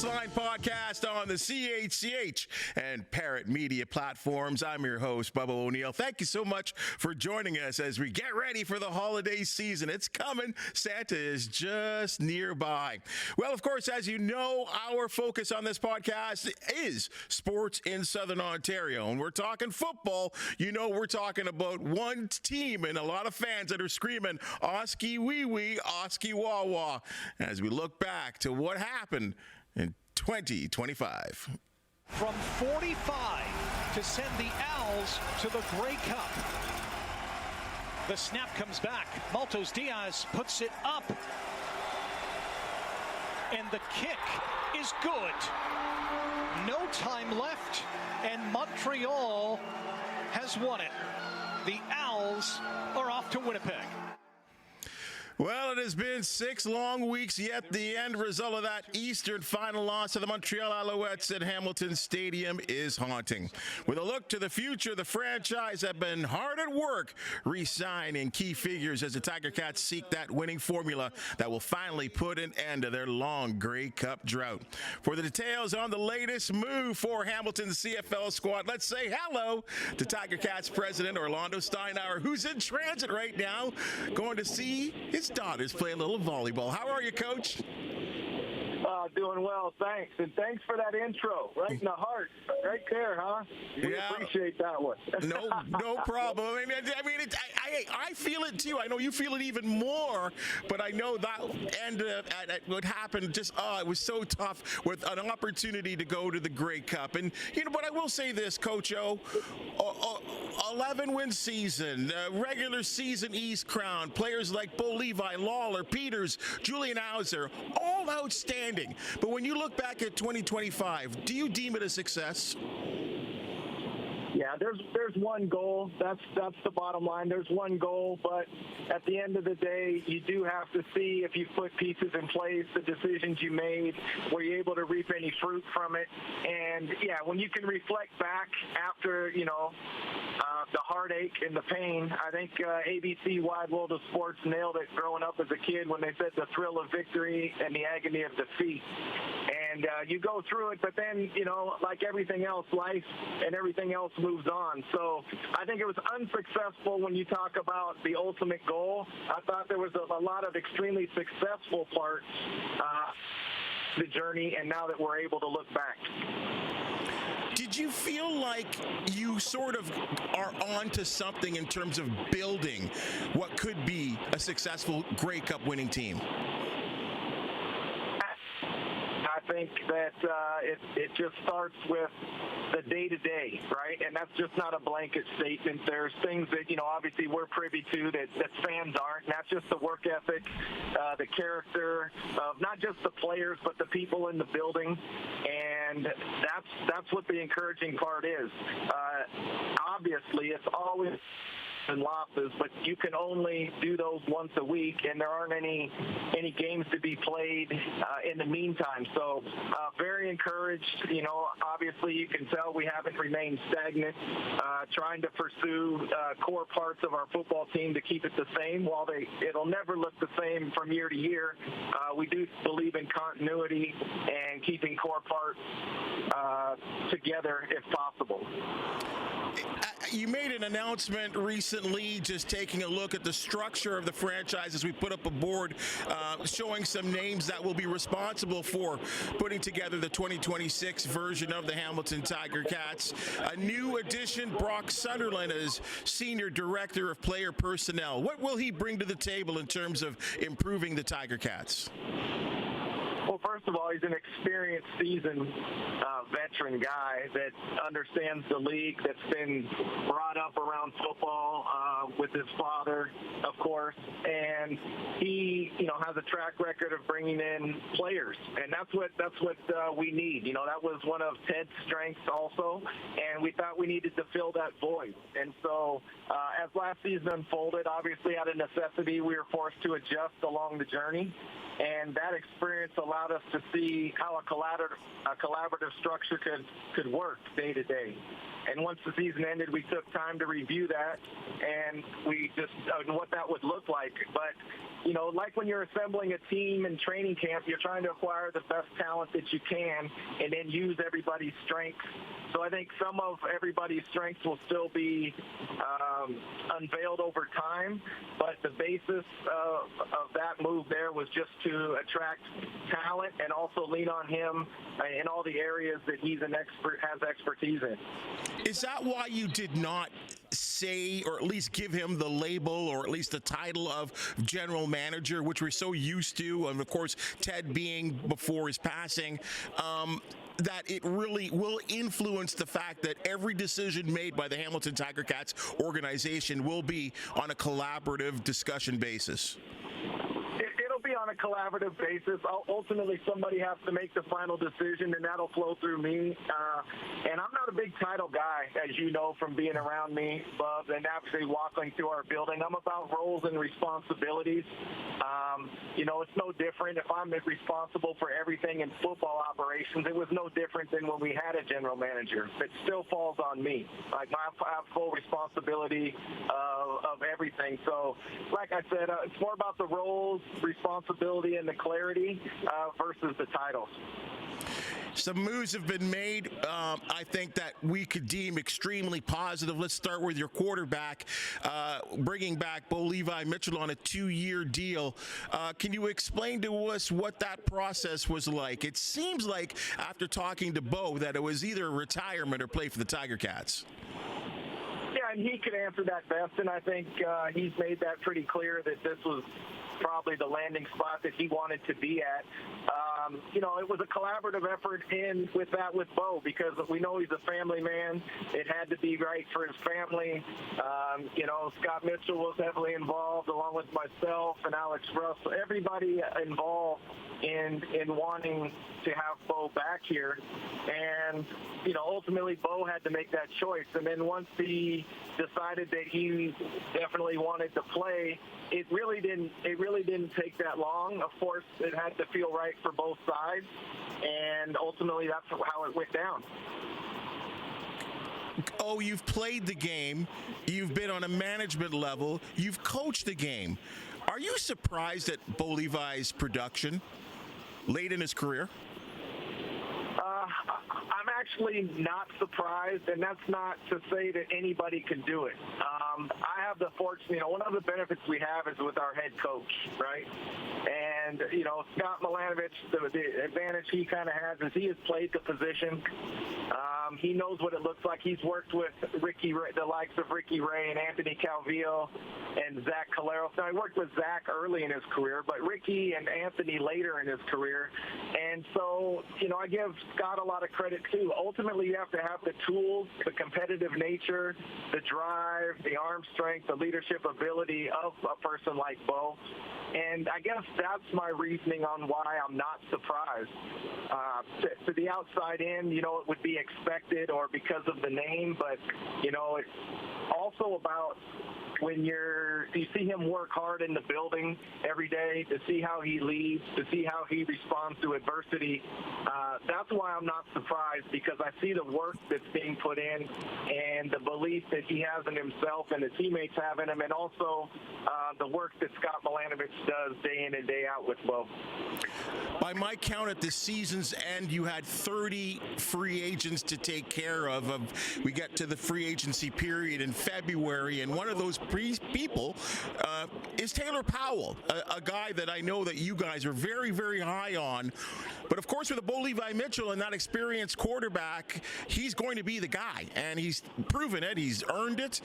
Sportsline Podcast on the CHCH and Parrot Media platforms. I'm your host, Bubba O'Neil. Thank you so much for joining us as we get ready for the holiday season. It's coming. Santa is just nearby. Well, of course, as you know, our focus on this podcast is sports in Southern Ontario. And we're talking football. You know, we're talking about one team and a lot of fans that are screaming, Oski wee wee, Oski wah wah, as we look back to what happened in 2025. From 45 to send the Owls to the Grey Cup. The snap comes back. Maltos Diaz puts it up. And the kick is good. No time left, and Montreal has won it. The Owls are off to Winnipeg. Well, it has been 6 long weeks, yet the end result of that Eastern final loss of the Montreal Alouettes at Hamilton Stadium is haunting. With a look to the future, the franchise have been hard at work re-signing key figures as the Tiger Cats seek that winning formula that will finally put an end to their long Grey Cup drought. For the details on the latest move for Hamilton's CFL squad, let's say hello to Tiger Cats president Orlondo Steinauer, who's in transit right now, going to see his daughters play a little volleyball. How are you, Coach? Doing well, thanks. And thanks for that intro. Right in the heart. Right there, huh? We appreciate that one. No problem. I feel it too. I know you feel it even more, but I know that end at what happened just, it was so tough with an opportunity to go to the Grey Cup. And, but I will say this, Coach O, 11-win season, regular season East crown, players like Bo Levi, Lawler, Peters, Julian Hauser, all outstanding. But when you look back at 2025, do you deem it a success? Yeah, there's one goal. That's the bottom line. There's one goal, but at the end of the day, you do have to see if you put pieces in place, the decisions you made, were you able to reap any fruit from it? And yeah, when you can reflect back after, the heartache and the pain, I think ABC Wide World of Sports nailed it growing up as a kid when they said the thrill of victory and the agony of defeat. And you go through it, but then, like everything else, life and everything else moves on. So I think it was unsuccessful when you talk about the ultimate goal. I thought there was a lot of extremely successful parts the journey, and now that we're able to look back. Did you feel like you sort of are onto something in terms of building what could be a successful Grey Cup winning team? I think that it just starts with the day-to-day, right? And that's just not a blanket statement. There's things that, obviously we're privy to that fans aren't. And that's just the work ethic, the character of not just the players, but the people in the building. And that's what the encouraging part is. Obviously, it's always and losses, but you can only do those once a week, and there aren't any games to be played in the meantime. So very encouraged. Obviously you can tell we haven't remained stagnant, trying to pursue core parts of our football team to keep it the same. While it'll never look the same from year to year, we do believe in continuity and keeping core parts together if possible. You made an announcement recently just taking a look at the structure of the franchise as we put up a board showing some names that will be responsible for putting together the 2026 version of the Hamilton Tiger Cats. A new addition, Brock Sunderland, as Senior Director of Player Personnel. What will he bring to the table in terms of improving the Tiger Cats? Well, first of all, he's an experienced, seasoned veteran guy that understands the league, that's been brought up around football with his father, of course, and he, has a track record of bringing in players, and that's what we need. That was one of Ted's strengths also, and we thought we needed to fill that void. And so, as last season unfolded, obviously out of necessity, we were forced to adjust along the journey. and that experience allowed us to see how a collaborative structure could work day to day. And once the season ended, we took time to review that and what that would look like. But, like when you're assembling a team in training camp, you're trying to acquire the best talent that you can and then use everybody's strengths. So I think some of everybody's strengths will still be unveiled over time, but the basis of that move there was just to attract talent and also lean on him in all the areas that he's has expertise in. Is that why you did not say, or at least give him the label, or at least the title of general manager, which we're so used to, and of course Ted being before his passing, that it really will influence the fact that every decision made by the Hamilton Tiger Cats organization will be on a collaborative discussion basis? It'll be on a collaborative basis. Ultimately, somebody has to make the final decision, and that'll flow through me. And I'm not a big title guy, as you know from being around me, Bub, and actually walking through our building. I'm about roles and responsibilities. It's no different if I'm responsible for everything in football operations. It was no different than when we had a general manager. It still falls on me. Like, I have full responsibility of everything. So, like I said, it's more about the roles, responsibility, and the clarity versus the titles. Some moves have been made, I think, that we could deem extremely positive. Let's start with your quarterback, bringing back Bo Levi Mitchell on a 2-year deal. Can you explain to us what that process was like? It seems like, after talking to Bo, that it was either retirement or play for the Tiger Cats. Yeah, and he could answer that best, and I think he's made that pretty clear that this was probably the landing spot that he wanted to be at. It was a collaborative effort with Bo, because we know he's a family man. It had to be right for his family. Scott Mitchell was heavily involved, along with myself and Alex Russell. Everybody involved in wanting to have Bo back here. And, ultimately Bo had to make that choice. And then once he decided that he definitely wanted to play, it really didn't take that long. Of course, it had to feel right for both sides, and ultimately that's how it went down. Oh, you've played the game. You've been on a management level. You've coached the game. Are you surprised at Bo Levi's production late in his career? I'm actually not surprised, and that's not to say that anybody can do it. I have the fortune, one of the benefits we have is with our head coach, right? And, Scott Milanovich, the advantage he kind of has is he has played the position. He knows what it looks like. He's worked with the likes of Ricky Ray and Anthony Calvillo and Zach Caleros. Now, he worked with Zach early in his career, but Ricky and Anthony later in his career. And so, I give Scott a lot of credit, too. Ultimately, you have to have the tools, the competitive nature, the drive, the arm strength, the leadership ability of a person like Bo. And I guess that's my reasoning on why I'm not surprised. To the outside in, it would be expected or because of the name, but, it's also about when you see him work hard in the building every day, to see how he leads, to see how he responds to adversity. That's why I'm not surprised, because I see the work that's being put in and the belief that he has in himself and the teammates have in him, and also the work that Scott Milanovich does day in and day out with Bo. By my count, at the season's end, you had 30 free agents to take care of. We get to the free agency period in February, and one of those people is Taylor Powell, a guy that I know that you guys are very, very high on. But of course, with a Bo Levi Mitchell and that experienced quarterback, he's going to be the guy, and he's proven it. He's earned it.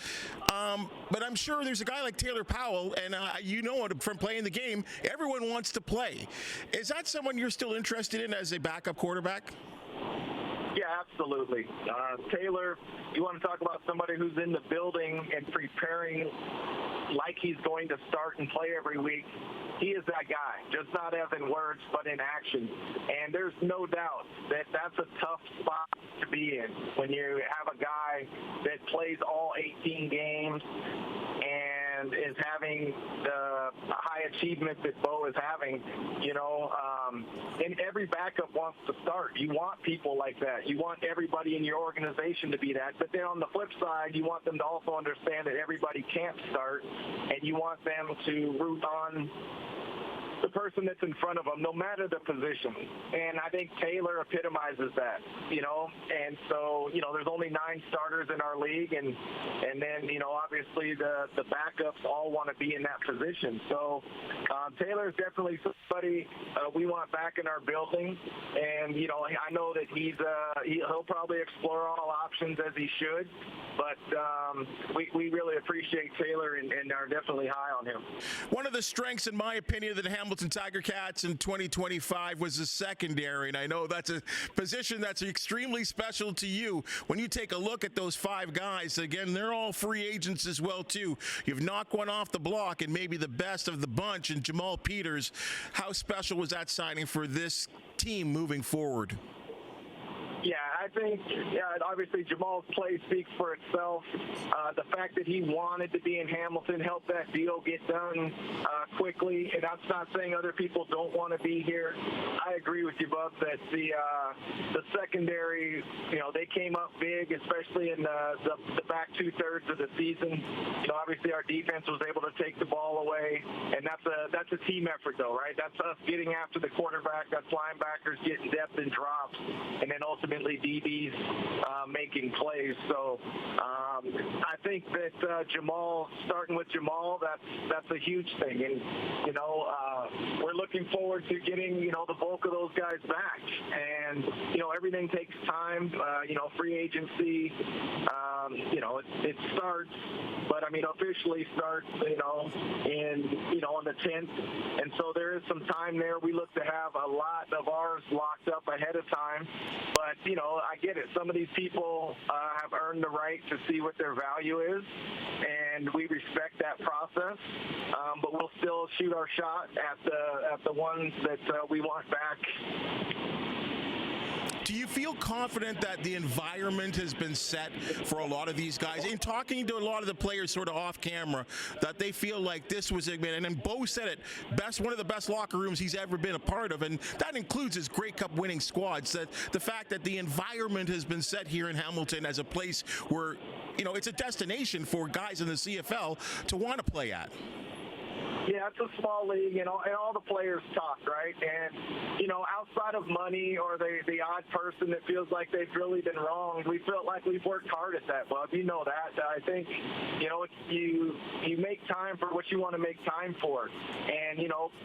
But I'm sure there's a guy like Taylor Powell, and from playing the game, everyone wants to play. Is that someone you're still interested in as a backup quarterback? Yeah, absolutely. Taylor, you want to talk about somebody who's in the building and preparing like he's going to start and play every week. He is that guy, just not as in words, but in action. And there's no doubt that that's a tough spot to be in when you have a guy that plays all 18 games and and is having the high achievement that Bo is having, and every backup wants to start. You want people like that. You want everybody in your organization to be that. But then on the flip side, you want them to also understand that everybody can't start, and you want them to root on the person that's in front of them, no matter the position. And I think Taylor epitomizes that, and so, there's only 9 starters in our league, and then, obviously the backups all want to be in that position. So Taylor is definitely somebody we want back in our building, and, I know that he'll probably explore all options as he should, but we really appreciate Taylor and are definitely high on him. One of the strengths, in my opinion, of the Hamilton Tiger Cats in 2025 was the secondary, and I know that's a position that's extremely special to you. When you take a look at those 5 guys, again, they're all free agents as well, too. You've knocked one off the block, and maybe the best of the bunch, and Jamal Peters. How special was that signing for this team moving forward? Yeah, I think obviously Jamal's play speaks for itself. The fact that he wanted to be in Hamilton helped that deal get done quickly. And that's not saying other people don't want to be here. I agree with you, Bub, that the secondary, they came up big, especially in the back 2/3 of the season. Obviously our defense was able to take the ball away, and that's a team effort, though, right? That's us getting after the quarterback. That's linebackers getting depth and drops, and then ultimately DBs making plays. So I think that Jamal, starting with Jamal, that's a huge thing. And, we're looking forward to getting, the bulk of those guys back. And, everything takes time. Free agency, it starts, but officially starts, on the 10th. And so there is some time there. We look to have a lot of ours locked up ahead of time. But, I get it. Some of these people have earned the right to see what their value is, and we respect that process. But we'll still shoot our shot at the ones that we want back. Do you feel confident that the environment has been set for a lot of these guys? In talking to a lot of the players sort of off camera, that they feel like this was, and then Bo said it, one of the best locker rooms he's ever been a part of, and that includes his Grey Cup winning squads. That the fact that the environment has been set here in Hamilton as a place where, it's a destination for guys in the CFL to want to play at. Yeah, it's a small league, and all the players talk, right? And, outside of money or the odd person that feels like they've really been wronged, we felt like we've worked hard at that, Bub. You know that. I think, you make time for what you want to make time for. And,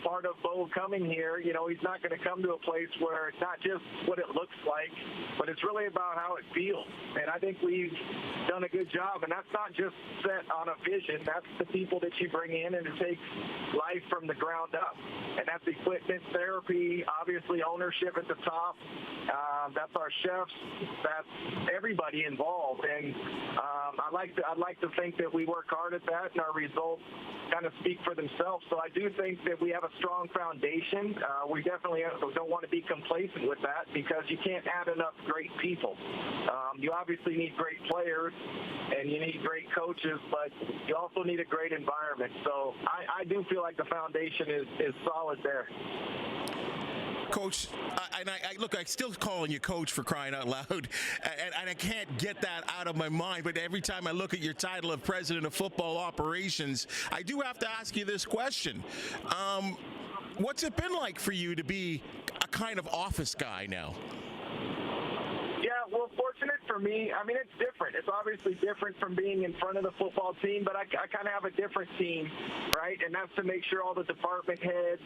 part of Bo coming here, he's not going to come to a place where it's not just what it looks like, but it's really about how it feels. And I think we've done a good job. And that's not just set on a vision. That's the people that you bring in, and it takes life from the ground up. And that's equipment, therapy, obviously ownership at the top. That's our chefs. That's everybody involved. And I'd like to think that we work hard at that, and our results kind of speak for themselves. So I do think that we have a strong foundation. We definitely don't want to be complacent with that, because you can't add enough great people. You obviously need great players, and you need great coaches, but you also need a great environment. So I do feel like the foundation is solid there. Coach, I'm still calling you Coach, for crying out loud, and I can't get that out of my mind, but every time I look at your title of President of Football Operations, I do have to ask you this question. What's it been like for you to be a kind of office guy now? Yeah, well, fortunate for me, it's different. It's obviously different from being in front of the football team, but I kind of have a different team, right? And that's to make sure all the department heads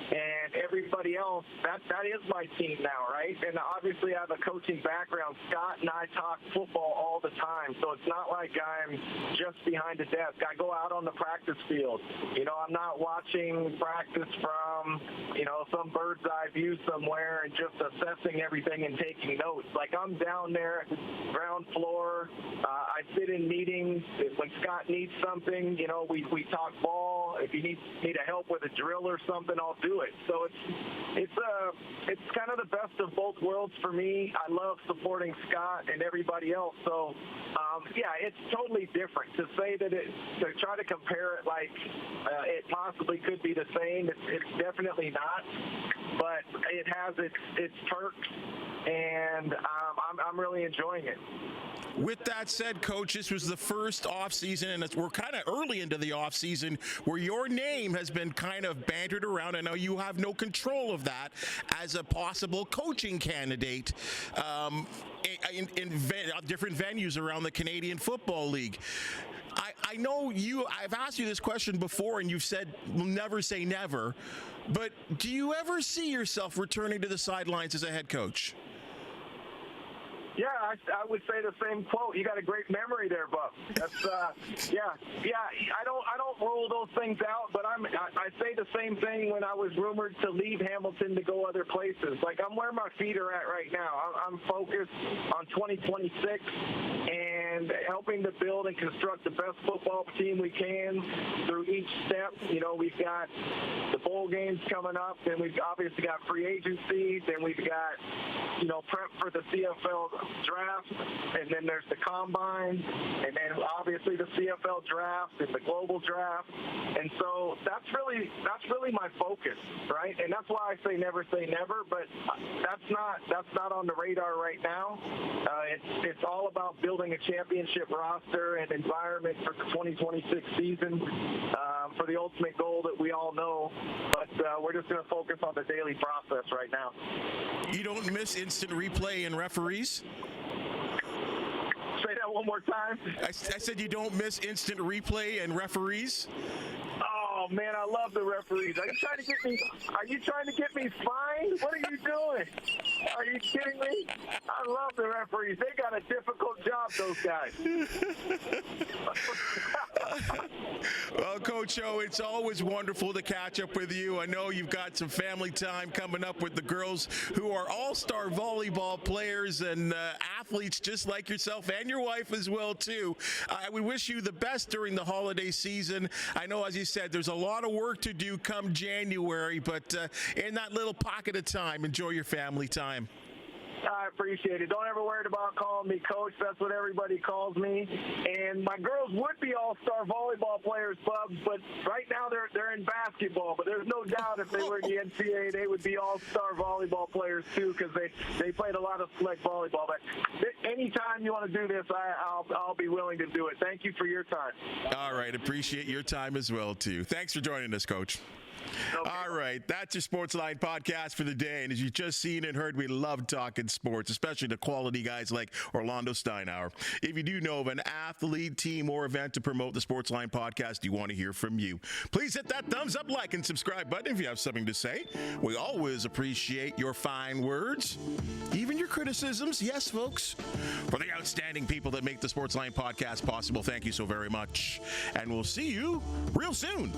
and everybody else, that is my team now, right? And obviously I have a coaching background. Scott and I talk football all the time, so it's not like I'm just behind a desk. I go out on the practice field. I'm not watching practice from, some bird's eye view somewhere and just assessing everything and taking notes. Like, I'm down there, ground floor. I sit in meetings. When Scott needs something, we talk ball. If he needs me to help with a drill or something, I'll do it. So it's kind of the best of both worlds for me. I love supporting Scott and everybody else. So it's totally different. To say that to try to compare it like it possibly could be the same, it's definitely not. But it has its perks, and I'm really enjoying it. With that said, Coach, this was the first offseason, and we're kind of early into the offseason, where your name has been kind of bantered around. I know you have no control of that as a possible coaching candidate in different venues around the Canadian Football League. I know I've asked you this question before, and you've said we'll never say never, but do you ever see yourself returning to the sidelines as a head coach? Yeah, I would say the same quote. You got a great memory there, Bub. That's yeah. I don't rule those things out, but I say the same thing when I was rumored to leave Hamilton to go other places. Like, I'm where my feet are at right now. I'm focused on 2026 and helping to build and construct the best football team we can through each step. You know, we've got the bowl games coming up, then we've obviously got free agency, then we've got, you know, prep for the CFL draft, and then there's the combine, and then obviously the CFL draft and the global draft. And so that's really my focus, right? And that's why I say never, but that's not on the radar right now. It's all about building a championship roster and environment for the 2026 season for the ultimate goal that we all know. But we're just going to focus on the daily process right now. You don't miss instant replay and referees? Say that one more time. I said you don't miss instant replay and referees? Oh man, I love the referees. Are you trying to get me fined? What are you doing? Are you kidding me? I love the referees. They got a difficult job, those guys. Well, Coach O, it's always wonderful to catch up with you. I know you've got some family time coming up with the girls who are all-star volleyball players and athletes just like yourself and your wife as well, too. We wish you the best during the holiday season. I know, as you said, there's a lot of work to do come January, but in that little pocket of time, enjoy your family time. I appreciate it. Don't ever worry about calling me coach. That's what everybody calls me. And my girls would be all-star volleyball players, Bub, but right now they're in basketball. But there's no doubt if they were in the NCAA, they would be all-star volleyball players too, because they played a lot of select volleyball. But anytime you want to do this, I'll be willing to do it. Thank you for your time. All right. Appreciate your time as well, too. Thanks for joining us, Coach. Okay. All right, that's your Sportsline podcast for the day. And as you've just seen and heard, we love talking sports, especially to quality guys like Orlondo Steinauer. If you do know of an athlete, team, or event to promote the Sportsline podcast, you want to hear from you. Please hit that thumbs up, like, and subscribe button if you have something to say. We always appreciate your fine words, even your criticisms. Yes, folks. For the outstanding people that make the Sportsline podcast possible, thank you so very much. And we'll see you real soon.